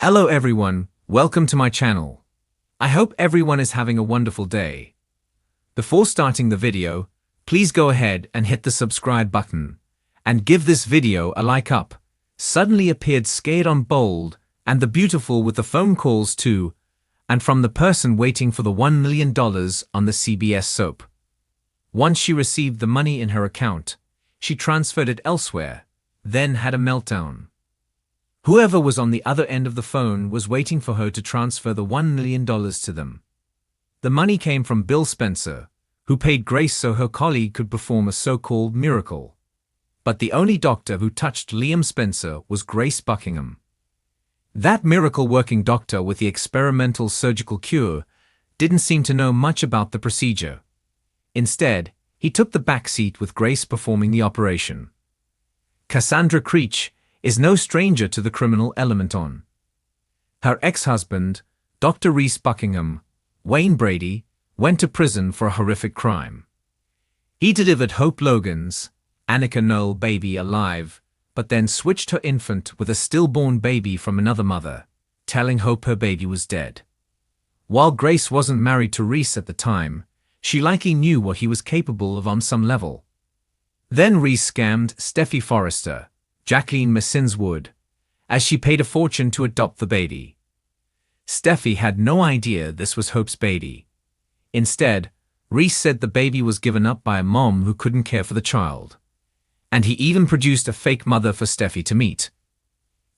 Hello everyone, welcome to my channel. I hope everyone is having a wonderful day. Before starting the video, please go ahead and hit the subscribe button and give this video a like up. Suddenly appeared scared on bold and the beautiful with the phone calls too, and from the person waiting for the $1 million on the CBS soap. Once she received the money in her account, she transferred it elsewhere, then had a meltdown. Whoever was on the other end of the phone was waiting for her to transfer the $1 million to them. The money came from Bill Spencer, who paid Grace so her colleague could perform a so-called miracle. But the only doctor who touched Liam Spencer was Grace Buckingham. That miracle-working doctor with the experimental surgical cure didn't seem to know much about the procedure. Instead, he took the back seat with Grace performing the operation. Cassandra Creech is no stranger to the criminal element on. Her ex-husband, Dr. Reese Buckingham, Wayne Brady, went to prison for a horrific crime. He delivered Hope Logan's, Annika Noel baby alive, but then switched her infant with a stillborn baby from another mother, telling Hope her baby was dead. While Grace wasn't married to Reese at the time, she likely knew what he was capable of on some level. Then Reese scammed Steffi Forrester, Jacqueline Messinswood, as she paid a fortune to adopt the baby. Steffi had no idea this was Hope's baby. Instead, Reese said the baby was given up by a mom who couldn't care for the child. And he even produced a fake mother for Steffi to meet.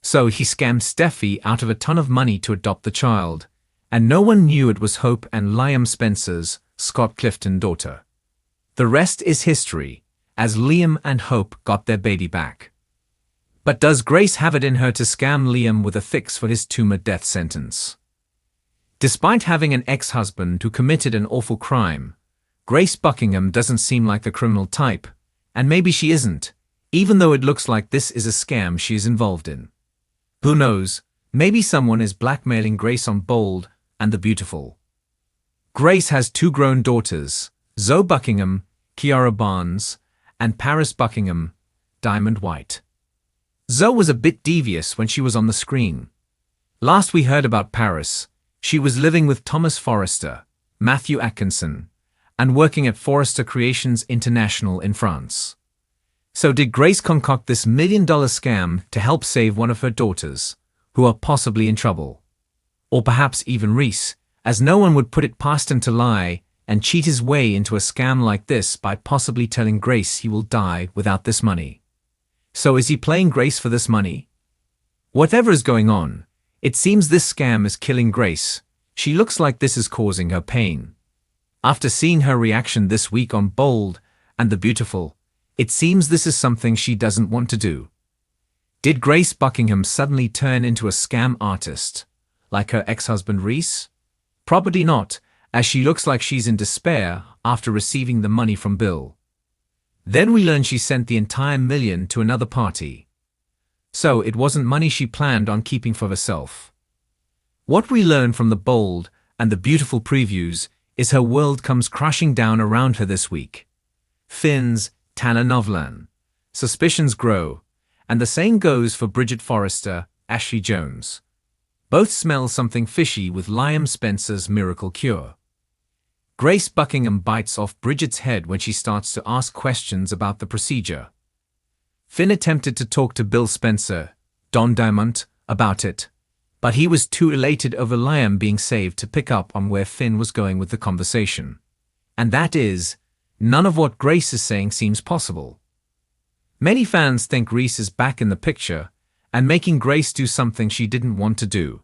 So he scammed Steffi out of a ton of money to adopt the child, and no one knew it was Hope and Liam Spencer's, Scott Clifton, daughter. The rest is history, as Liam and Hope got their baby back. But does Grace have it in her to scam Liam with a fix for his tumor death sentence? Despite having an ex-husband who committed an awful crime, Grace Buckingham doesn't seem like the criminal type, and maybe she isn't, even though it looks like this is a scam she is involved in. Who knows, maybe someone is blackmailing Grace on Bold and the Beautiful. Grace has two grown daughters, Zoe Buckingham, Kiara Barnes, and Paris Buckingham, Diamond White. Zoe was a bit devious when she was on the screen. Last we heard about Paris, she was living with Thomas Forrester, Matthew Atkinson, and working at Forrester Creations International in France. So did Grace concoct this $1 million scam to help save one of her daughters, who are possibly in trouble? Or perhaps even Reese, as no one would put it past him to lie and cheat his way into a scam like this by possibly telling Grace he will die without this money. So is he playing Grace for this money? Whatever is going on, it seems this scam is killing Grace. She looks like this is causing her pain. After seeing her reaction this week on Bold and the Beautiful, it seems this is something she doesn't want to do. Did Grace Buckingham suddenly turn into a scam artist, like her ex-husband Reese? Probably not, as she looks like she's in despair after receiving the money from Bill. Then we learn she sent the entire $1 million to another party. So it wasn't money she planned on keeping for herself. What we learn from the Bold and the Beautiful previews is her world comes crashing down around her this week. Finn's Telenovela. Suspicions grow, and the same goes for Bridget Forrester, Ashley Jones. Both smell something fishy with Liam Spencer's miracle cure. Grace Buckingham bites off Bridget's head when she starts to ask questions about the procedure. Finn attempted to talk to Bill Spencer, Don Diamond, about it, but he was too elated over Liam being saved to pick up on where Finn was going with the conversation. And that is, none of what Grace is saying seems possible. Many fans think Reese is back in the picture and making Grace do something she didn't want to do,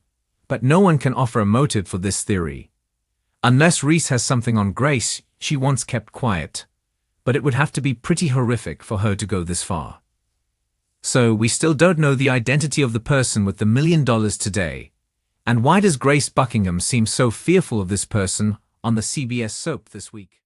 but no one can offer a motive for this theory. Unless Reese has something on Grace she once kept quiet, but it would have to be pretty horrific for her to go this far. So we still don't know the identity of the person with the $1 million today. And why does Grace Buckingham seem so fearful of this person on the CBS soap this week?